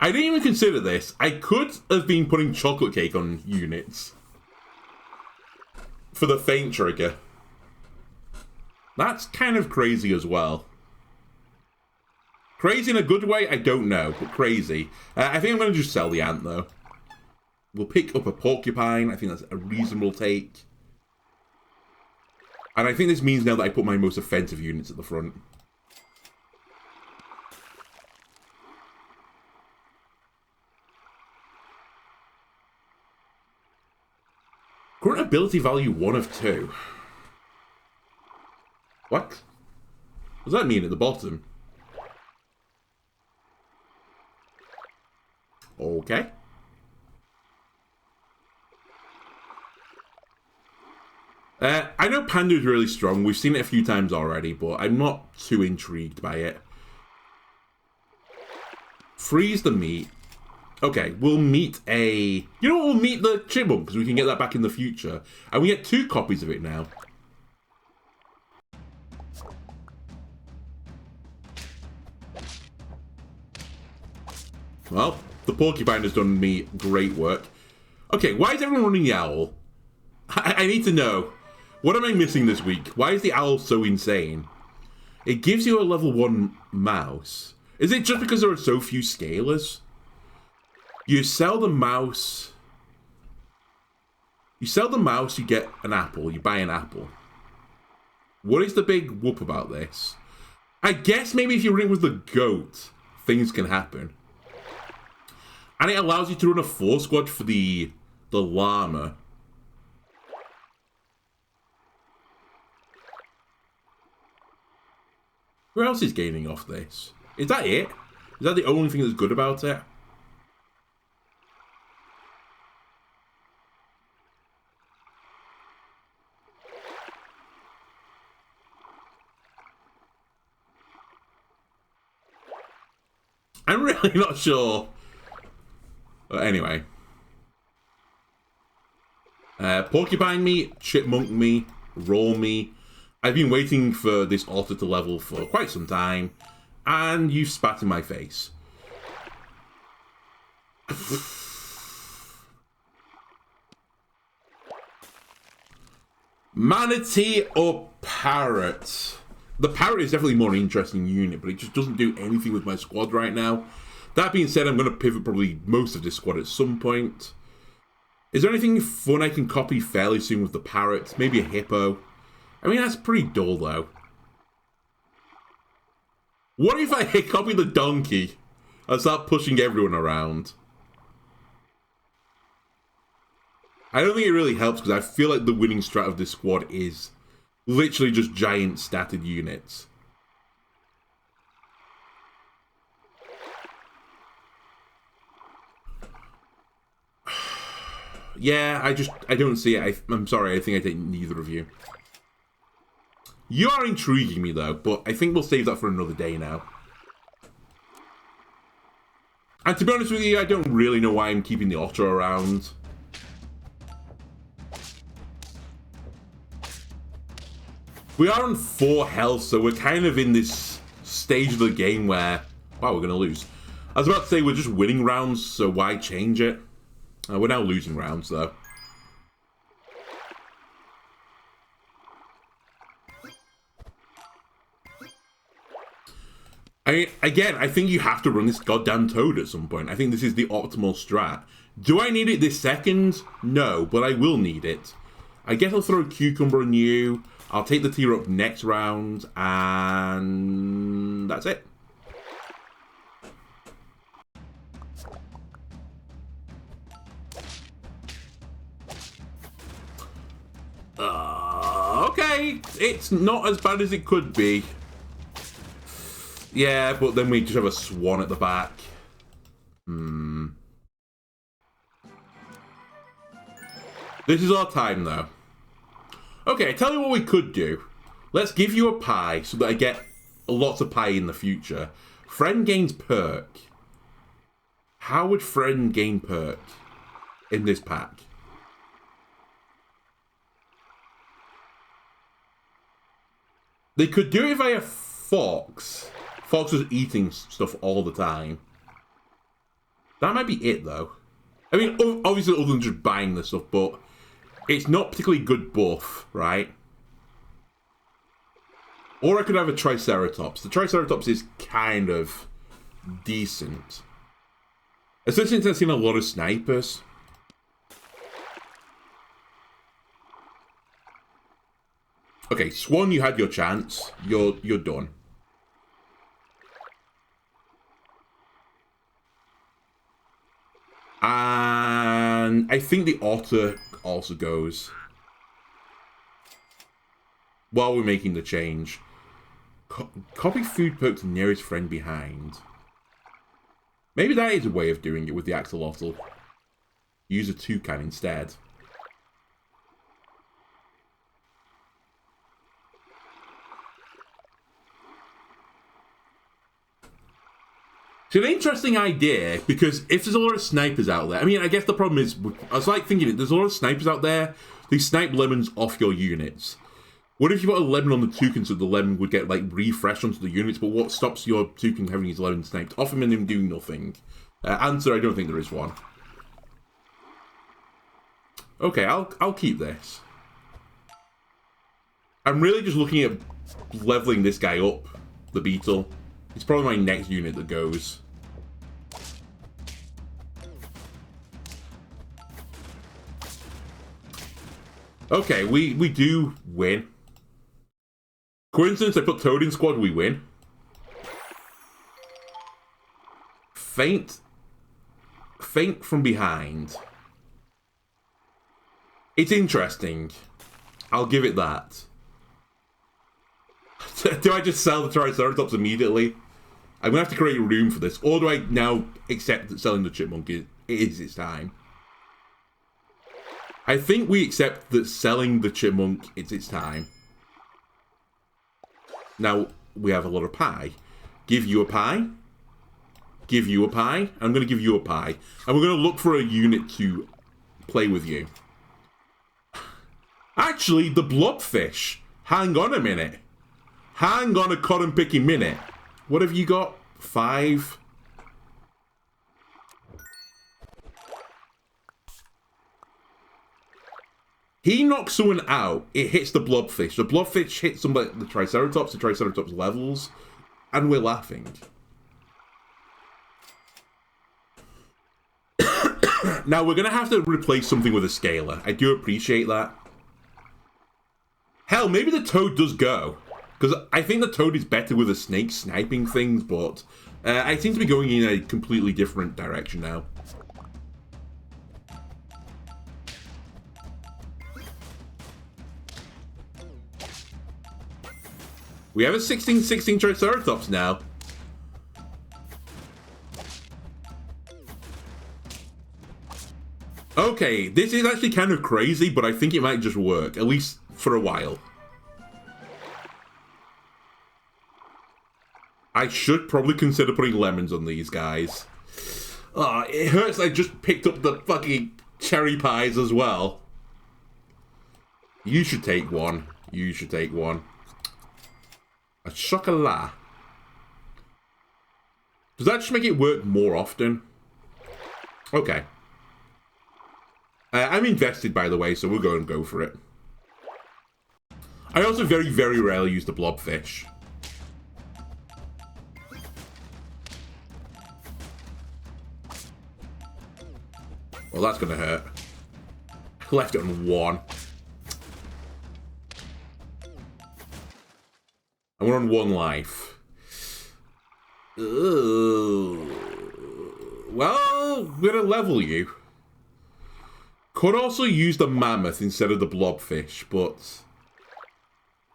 I didn't even consider this. I could have been putting chocolate cake on units. For the faint trigger. That's kind of crazy as well. Crazy in a good way? I don't know, but crazy. I think I'm going to just sell the ant, though. We'll pick up a porcupine. I think that's a reasonable take. And I think this means now that I put my most offensive units at the front. Current ability value 1 of 2. What? What does that mean at the bottom? Okay. I know Panda is really strong. We've seen it a few times already, but I'm not too intrigued by it. Freeze the meat. Okay, we'll meet a... You know what? We'll meet the chipmunk, because we can get that back in the future. And we get 2 copies of it now. Well, the porcupine has done me great work. Okay, why is everyone running the owl? I need to know. What am I missing this week? Why is the owl so insane? It gives you a level 1 mouse. Is it just because there are so few scalers? You sell the mouse. You sell the mouse, you get an apple. You buy an apple. What is the big whoop about this? I guess maybe if you ring with the goat, things can happen. And it allows you to run a 4 squad for the llama. Who else is gaining off this? Is that it? Is that the only thing that's good about it? I'm really not sure. But anyway. Porcupine me, Chipmunk me, Roll me. I've been waiting for this otter to level for quite some time, and you spat in my face. Manatee or Parrot? The Parrot is definitely a more interesting unit, but it just doesn't do anything with my squad right now. That being said, I'm going to pivot probably most of this squad at some point. Is there anything fun I can copy fairly soon with the Parrot? Maybe a Hippo? I mean, that's pretty dull, though. What if I copy the Donkey and start pushing everyone around? I don't think it really helps, because I feel like the winning strat of this squad is literally just giant statted units. Yeah, I don't see it. I'm sorry, I think I take neither of you. You are intriguing me, though, but I think we'll save that for another day now. And to be honest with you, I don't really know why I'm keeping the Otter around. We are on 4 health, so we're kind of in this stage of the game where... Wow, we're going to lose. I was about to say we're just winning rounds, so why change it? We're now losing rounds, though. I mean, again, I think you have to run this goddamn Toad at some point. I think this is the optimal strat. Do I need it this second? No, but I will need it. I guess I'll throw a Cucumber on you. I'll take the tier up next round, and that's it. Okay, it's not as bad as it could be. Yeah, but then we just have a Swan at the back. This is our time, though. Okay, tell you what we could do. Let's give you a pie so that I get lots of pie in the future. Friend gains perk. How would friend gain perk in this pack? They could do it via Fox. Fox was eating stuff all the time. That might be it, though. I mean, obviously, other than just buying this stuff, but it's not particularly good buff, right? Or I could have a Triceratops. The Triceratops is kind of decent. Especially since I've seen a lot of snipers. Okay, Swan, you had your chance. You're done. And I think the Otter also goes. While we're making the change. Copy food perk to nearest friend behind. Maybe that is a way of doing it with the Axolotl. Use a Toucan instead. It's an interesting idea, because if there's a lot of snipers out there... I mean, I guess the problem is... I was like thinking, there's a lot of snipers out there. They snipe lemons off your units. What if you put a lemon on the Toucan so the lemon would get, like, refreshed onto the units, but what stops your Toucan having his lemon sniped off him and him doing nothing? Answer, I don't think there is one. Okay, I'll keep this. I'm really just looking at leveling this guy up, the Beetle. It's probably my next unit that goes. Okay, we do win. Coincidence, I put Toad in squad, we win. Faint from behind. It's interesting. I'll give it that. Do I just sell the Triceratops immediately? I'm going to have to create room for this. Or do I now accept that selling the chipmunk is its time? I think we accept that selling the chipmunk is its time. Now, we have a lot of pie. Give you a pie. Give you a pie. I'm going to give you a pie. And we're going to look for a unit to play with you. Actually, the blobfish. Hang on a minute. Hang on a cotton picking minute. What have you got? 5. He knocks someone out. It hits the blobfish. The blobfish hits somebody, the Triceratops. The Triceratops levels. And we're laughing. Now, we're going to have to replace something with a scaler. I do appreciate that. Hell, maybe the toad does go. Because I think the toad is better with a snake sniping things, but I seem to be going in a completely different direction now. We have a 16-16 Triceratops now. Okay, this is actually kind of crazy, but I think it might just work, at least for a while. I should probably consider putting lemons on these guys. Oh, it hurts I just picked up the fucking cherry pies as well. You should take one. You should take one. A chocolat. Does that just make it work more often? Okay. I'm invested, by the way, so we'll go and go for it. I also very, very rarely use the blobfish. Well, that's going to hurt. I left it on 1. And we're on 1 life. Ugh. Well, we're going to level you. Could also use the mammoth instead of the blobfish, but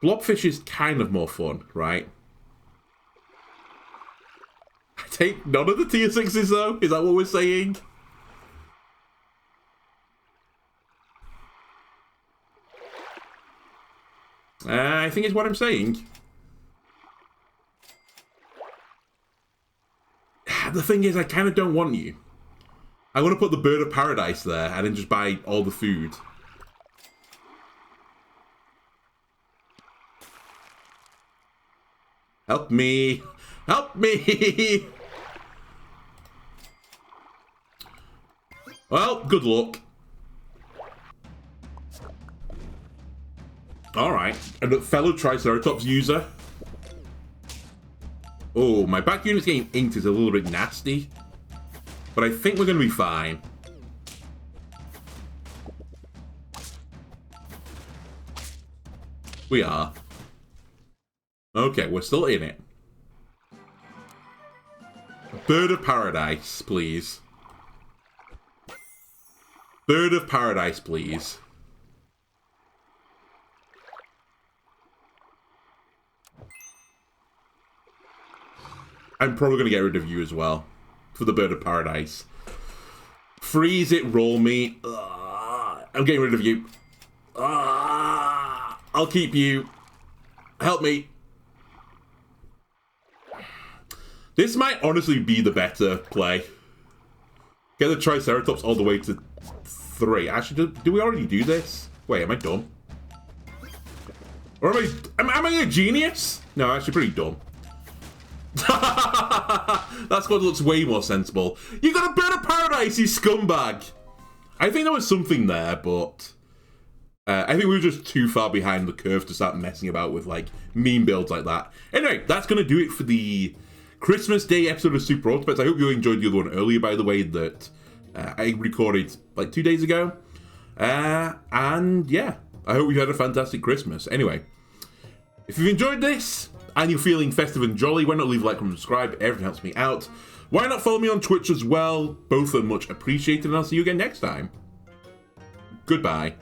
blobfish is kind of more fun, right? I take none of the tier 6s though? Is that what we're saying? I think it's what I'm saying. The thing is, I kind of don't want you. I want to put the bird of paradise there and then just buy all the food. Help me. Help me. Well, good luck. Alright. And a fellow Triceratops user. Oh, my back unit's getting inked is a little bit nasty. But I think we're going to be fine. We are. Okay, we're still in it. Bird of paradise, please. Bird of paradise, please. I'm probably going to get rid of you as well. For the bird of paradise. Freeze it, roll me. I'm getting rid of you. I'll keep you. Help me. This might honestly be the better play. Get the Triceratops all the way to 3. Actually, do we already do this? Wait, am I dumb? Or am I a genius? No, actually pretty dumb. That squad looks way more sensible. You got a bird of paradise, you scumbag! I think there was something there, but I think we were just too far behind the curve to start messing about with like meme builds like that. Anyway, that's gonna do it for the Christmas Day episode of Super Autobots. I hope you enjoyed the other one earlier, by the way, that I recorded like 2 days ago. And yeah, I hope you had a fantastic Christmas. Anyway, if you've enjoyed this and you're feeling festive and jolly, why not leave a like and subscribe? Everything helps me out. Why not follow me on Twitch as well? Both are much appreciated, and I'll see you again next time. Goodbye.